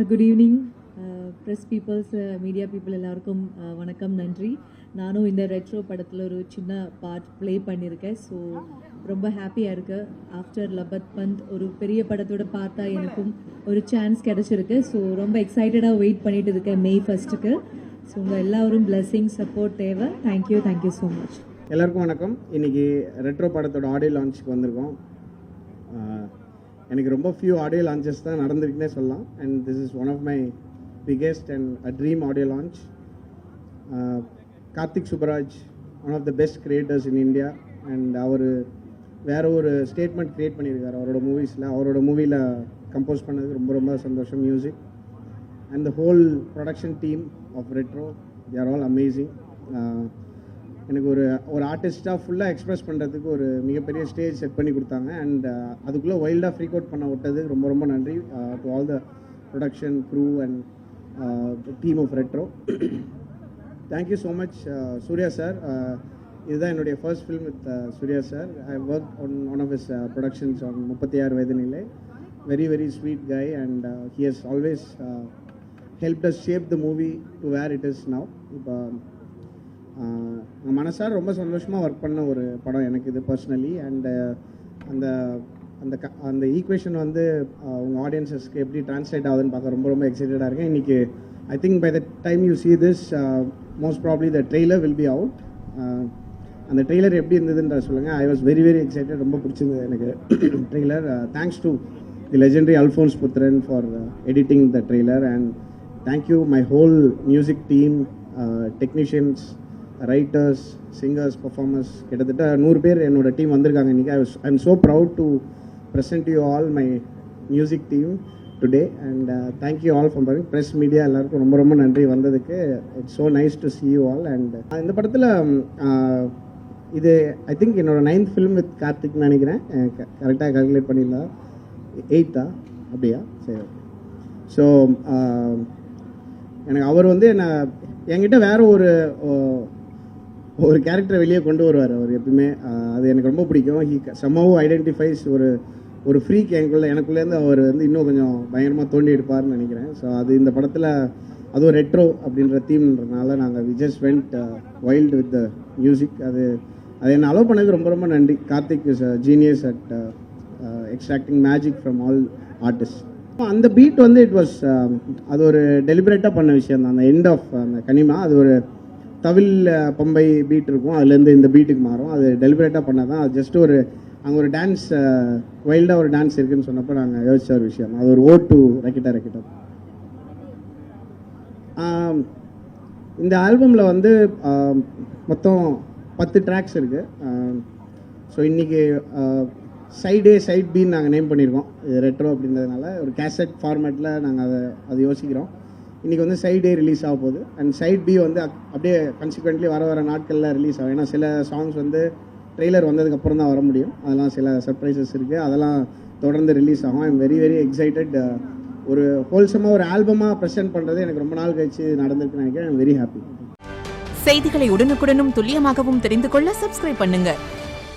Good evening press peoples media people எல்லாருக்கும் வணக்கம், நன்றி. நானும் இந்த ரெட்ரோ படத்தில் ஒரு சின்ன பார்ட் ப்ளே பண்ணியிருக்கேன். ஸோ ரொம்ப ஹாப்பியாக இருக்குது. ஆஃப்டர் லபத் பந்த் ஒரு பெரிய படத்தோட பார்ட்டாக எனக்கும் ஒரு சான்ஸ் கிடச்சிருக்கு. ஸோ ரொம்ப எக்ஸைட்டடாக வெயிட் பண்ணிட்டு இருக்கேன் மே 1. ஸோ உங்கள் எல்லாரும் பிளெஸிங் சப்போர்ட் தேவை. Thank you so much. எல்லாருக்கும் வணக்கம். இன்றைக்கி ரெட்ரோ படத்தோட ஆடியோ லான்ச்சுக்கு வந்திருக்கோம். எனக்கு ரொம்ப ஃபியூ ஆடியோ லான்ச்சஸ் தான் நடந்திருக்குன்னே சொல்லலாம். And this is one of my biggest and a dream audio launch. Karthik Subbaraj, one of the best creators in India. And அவர் வேறு ஒரு ஸ்டேட்மெண்ட் க்ரியேட் பண்ணியிருக்காரு அவரோட மூவியில் கம்போஸ் பண்ணதுக்கு ரொம்ப ரொம்ப சந்தோஷம். Music and the whole production team of Retro, they are all amazing. எனக்கு ஒரு ஆர்டிஸ்ட்டாக ஃபுல்லாக எக்ஸ்ப்ரெஸ் பண்ணுறதுக்கு ஒரு மிகப்பெரிய ஸ்டேஜ் செட் பண்ணி கொடுத்தாங்க. அண்ட் அதுக்குள்ளே வைல்டாக ஃப்ரீக் அவுட் பண்ண விட்டதுக்கு ரொம்ப ரொம்ப நன்றி to all the production crew and team of Retro. Thank you so much Suriya sir. இதுதான் என்னுடைய first film with Suriya sir. I work on one of his productions on 36 வயது நிலை. Very very sweet guy and he has always helped us shape the movie to where it is now. இப்போ மனசார ரொம்ப சந்தோஷமாக work பண்ண ஒரு படம் எனக்கு இது பர்சனலி. அண்டு அந்த ஈக்குவேஷன் வந்து உங்கள் ஆடியன்ஸஸ்க்கு எப்படி ட்ரான்ஸ்லேட் ஆகுதுன்னு பார்க்க ரொம்ப ரொம்ப எக்ஸைட்டடாக இருக்கேன். இன்றைக்கி I think by the time you see this most probably the trailer will be out. அந்த ட்ரெய்லர் எப்படி இருந்ததுன்ற சொல்லுங்கள். I was very very excited. ரொம்ப பிடிச்சிருந்தது எனக்கு trailer. Thanks to the legendary Alphonse Puthren for editing the trailer. And thank you my whole music team, technicians, writers, singers, performers. கிட்டத்தட்ட 100 பேர் என்னோட டீம் வந்திருக்காங்க இன்றைக்கி. I am so proud to present you all my music team today. And thank you all for bearing. Press media எல்லாருக்கும் ரொம்ப ரொம்ப நன்றி வந்ததுக்கு. It's so nice to see you all. And இந்த படத்தில் இது ஐ திங்க் என்னோட 9th ஃபிலிம் வித் கார்த்திக்னு நினைக்கிறேன். கரெக்டாக கால்குலேட் பண்ணிடலாம். 8th அப்படியா? சரி. ஸோ எனக்கு அவர் வந்து என்கிட்ட வேறு ஒரு கேரக்டரை வெளியே கொண்டு வருவார் அவர் எப்பவுமே. அது எனக்கு ரொம்ப பிடிக்கும். ஹி somehow ஐடென்டிஃபைஸ் ஒரு ஃப்ரீக் எனக்குள்ளேருந்து அவர் வந்து இன்னும் கொஞ்சம் பயங்கரமாக தோண்டி எடுப்பார்னு நினைக்கிறேன். ஸோ அது இந்த படத்தில் அதுவும் ரெட்ரோ அப்படின்ற தீம்ன்றதுனால நாங்கள் we just went wild with the music. அது என்னை அலோவ் பண்ணதுக்கு ரொம்ப ரொம்ப நன்றி. Karthik is a genius at extracting magic from all artist. அந்த பீட் வந்து இட் வாஸ் அது ஒரு டெலிபரேட்டாக பண்ண விஷயம் தான். அந்த எண்ட் ஆஃப் அந்த கனிமா, அது ஒரு தவில் பம்பை பீட் இருக்கும், அதுலேருந்து இந்த பீட்டுக்கு மாறும். அது டெலிபரேட்டாக பண்ணால் தான். அது ஜஸ்ட் அங்கே ஒரு டான்ஸ், வைல்டாக ஒரு டான்ஸ் இருக்குதுன்னு சொன்னப்போ நாங்கள் யோசிச்ச ஒரு விஷயம். அது ஒரு ஓட் டு ரெக்கிட்டா. இந்த ஆல்பமில் வந்து மொத்தம் 10 ட்ராக்ஸ் இருக்குது. ஸோ இன்றைக்கி சைட் ஏ சைட் பின்னு நாங்கள் நேம் பண்ணியிருக்கோம். இது ரெட்ரோ அப்படின்றதுனால ஒரு கேசட் ஃபார்மேட்டில் நாங்கள் அதை யோசிக்கிறோம். இன்றைக்கி வந்து சைட் ஏ ரிலீஸ் ஆக போகுது. அண்ட் சைட் பி வந்து அப்படியே கன்சிக்வெண்ட்லி வர நாட்களில் ரிலீஸ் ஆகும். ஏன்னா சில சாங்ஸ் வந்து ட்ரெய்லர் வந்ததுக்கப்புறம் தான் வர முடியும். அதெல்லாம் சில சர்ப்ரைசஸ் இருக்குது. அதெல்லாம் தொடர்ந்து ரிலீஸ் ஆகும். I am very very excited. ஒரு ஹோல்சமாக ஒரு ஆல்பமாக ப்ரெசென்ட் பண்ணுறது எனக்கு ரொம்ப நாள் கழிச்சு நடந்திருக்குன்னு நினைக்கிறேன். I am very happy. செய்திகளை உடனுக்குடனும் துல்லியமாகவும் தெரிந்து கொள்ள சப்ஸ்கிரைப் பண்ணுங்கள்.